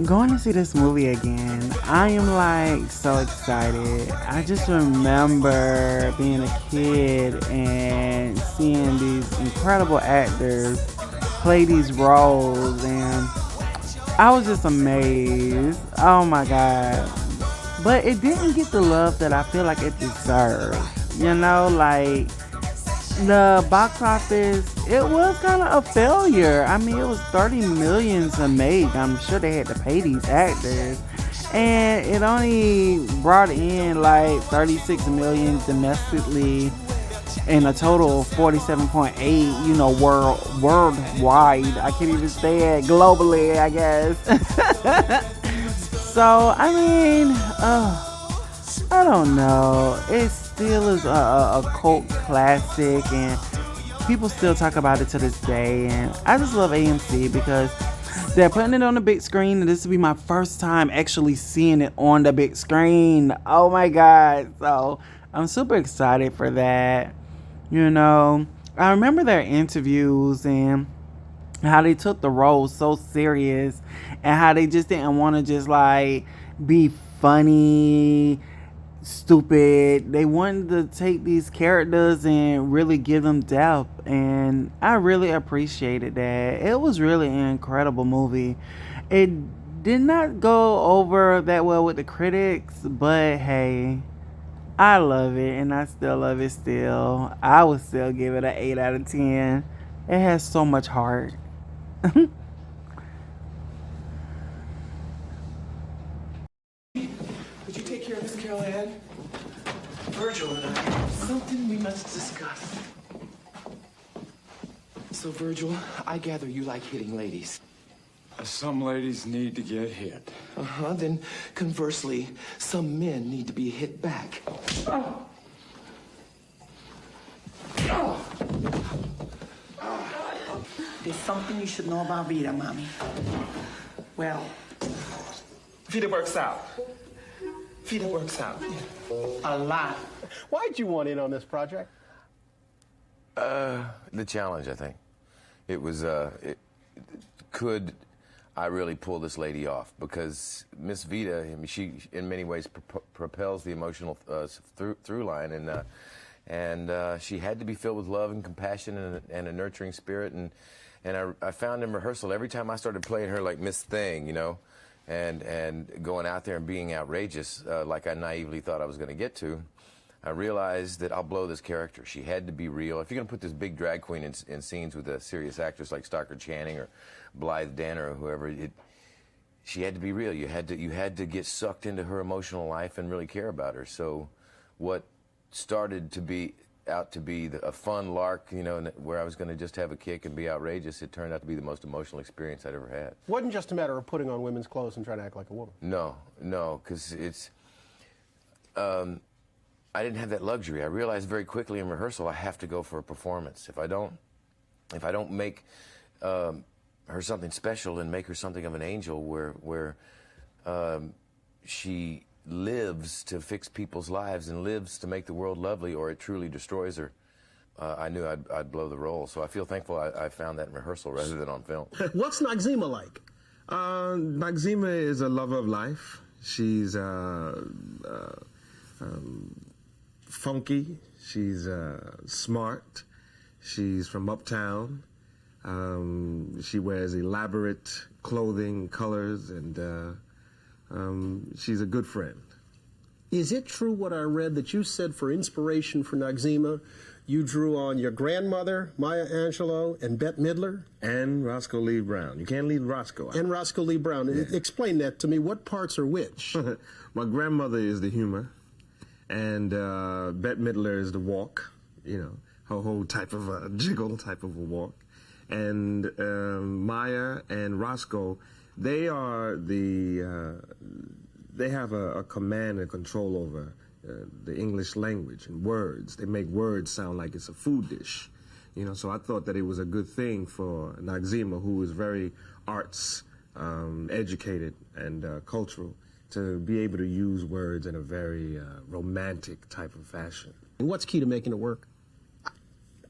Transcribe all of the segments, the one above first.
Going to see this movie again. I am like so excited. I just remember being a kid and seeing these incredible actors play these roles, and I was just amazed. Oh my god. But it didn't get the love that I feel like it deserved. Like the box office, it was kind of a failure. I mean, it was 30 million to make. I'm sure they had to pay these actors. And it only brought in like 36 million domestically and a total of 47.8, worldwide. I can't even say it globally, I guess. So, I mean, I don't know. It still is a cult classic, and people still talk about it to this day. And I just love AMC because they're putting it on the big screen, and this will be my first time actually seeing it on the big screen. Oh my god! So I'm super excited for that. I remember their interviews and how they took the role so serious, and how they just didn't want to just like be funny, stupid. They wanted to take these characters and really give them depth, and I really appreciated that. It was really an incredible movie. It did not go over that well with the critics, but hey, I love it, and I still love it still. I would still give it an 8 out of 10. It has so much heart. Could you take care of Miss Carol Ann? Virgil and I have something we must discuss. So, Virgil, I gather you like hitting ladies. Some ladies need to get hit. Then, conversely, some men need to be hit back. Oh. Oh. There's something you should know about Vita, Mommy. Well, Vita works out. Vita works out. a lot. Why'd you want in on this project? The challenge, I think. It was, could I really pull this lady off? Because Miss Vita, I mean, she in many ways propels the emotional through line, and she had to be filled with love and compassion and a nurturing spirit, and I found in rehearsal every time I started playing her like Miss Thing, and going out there and being outrageous, like I naively thought I was going to get to, I realized that I'll blow this character. She had to be real. If you're going to put this big drag queen in scenes with a serious actress like Stockard Channing or Blythe Danner or whoever, she had to be real. You had to get sucked into her emotional life and really care about her. So what started to be a fun lark, where I was going to just have a kick and be outrageous, it turned out to be the most emotional experience I'd ever had. Wasn't just a matter of putting on women's clothes and trying to act like a woman. No, because it's... I didn't have that luxury. I realized very quickly in rehearsal I have to go for a performance. If I don't make her something special and make her something of an angel where she lives to fix people's lives and lives to make the world lovely, or it truly destroys her, I knew I'd blow the role. So I feel thankful I found that in rehearsal rather than on film. What's Noxzema like? Noxzema is a lover of life. She's funky. She's smart. She's from uptown. She wears elaborate clothing, colors, and she's a good friend. Is it true what I read that you said for inspiration for Noxzema, you drew on your grandmother, Maya Angelou, and Bette Midler? And Roscoe Lee Brown. You can't leave Roscoe out. And Roscoe Lee Brown. Yeah. Explain that to me. What parts are which? My grandmother is the humor, and Bette Midler is the walk, her whole type of a jiggle type of a walk. And Maya and Roscoe, they are they have a command and control over the English language and words. They make words sound like it's a food dish, so I thought that it was a good thing for Noxzema, who is very arts educated and cultural, to be able to use words in a very romantic type of fashion. What's key to making it work?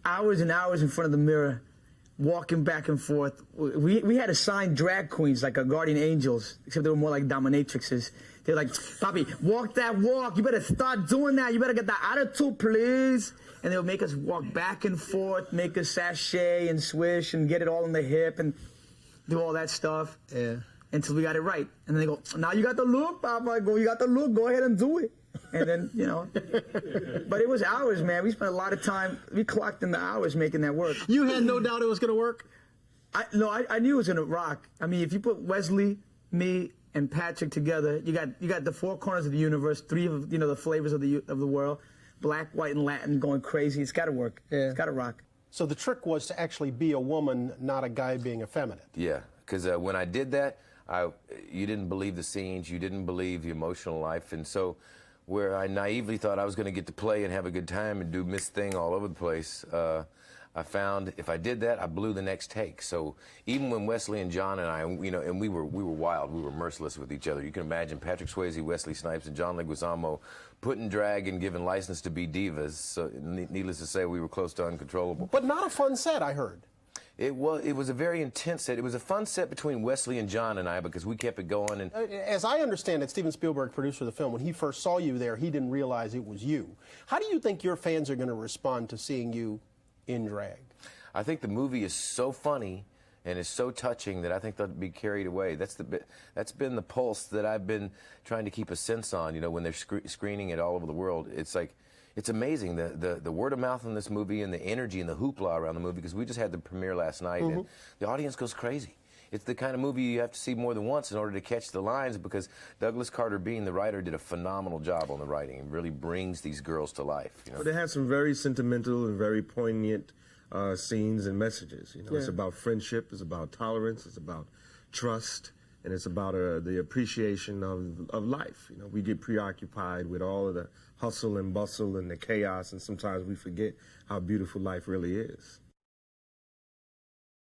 Hours and hours in front of the mirror, walking back and forth. We had assigned drag queens like our guardian angels, except they were more like dominatrixes. They're like, Papi, walk that walk. You better start doing that. You better get that attitude, please. And they'll make us walk back and forth, make us sashay and swish and get it all in the hip and do all that stuff. Yeah. Until we got it right. And then they go, now you got the look, Papa. You got the look. Go ahead and do it. And then, you know. But it was hours, man. We spent a lot of time. We clocked in the hours making that work. You had no doubt it was going to work? I knew it was going to rock. I mean, if you put Wesley, me, and Patrick together, you got the four corners of the universe, three of the flavors of the world, black, white, and Latin going crazy. It's got to work. Yeah. It's got to rock. So the trick was to actually be a woman, not a guy being effeminate. Yeah, because when I did that, you didn't believe the scenes, you didn't believe the emotional life, and so where I naively thought I was going to get to play and have a good time and do Miss Thing all over the place, I found if I did that, I blew the next take. So even when Wesley and John and I, you know, and we were wild, we were merciless with each other. You can imagine Patrick Swayze, Wesley Snipes, and John Leguizamo putting drag and giving license to be divas. So needless to say, we were close to uncontrollable. But not a fun set, I heard. It was a very intense set. It was a fun set between Wesley and John and I because we kept it going. And as I understand it, Steven Spielberg, producer of the film, when he first saw you there, he didn't realize it was you. How do you think your fans are going to respond to seeing you in drag? I think the movie is so funny and is so touching that I think they'll be carried away. That's been the pulse that I've been trying to keep a sense on. You know, when they're screening it all over the world, it's like. It's amazing, the word of mouth in this movie and the energy and the hoopla around the movie, because we just had the premiere last night, and the audience goes crazy. It's the kind of movie you have to see more than once in order to catch the lines, because Douglas Carter Bean, the writer, did a phenomenal job on the writing and really brings these girls to life. You know? But it has some very sentimental and very poignant scenes and messages. You know, It's about friendship, it's about tolerance, it's about trust, and it's about the appreciation of life. You know, we get preoccupied with all of the hustle and bustle and the chaos, and sometimes we forget how beautiful life really is.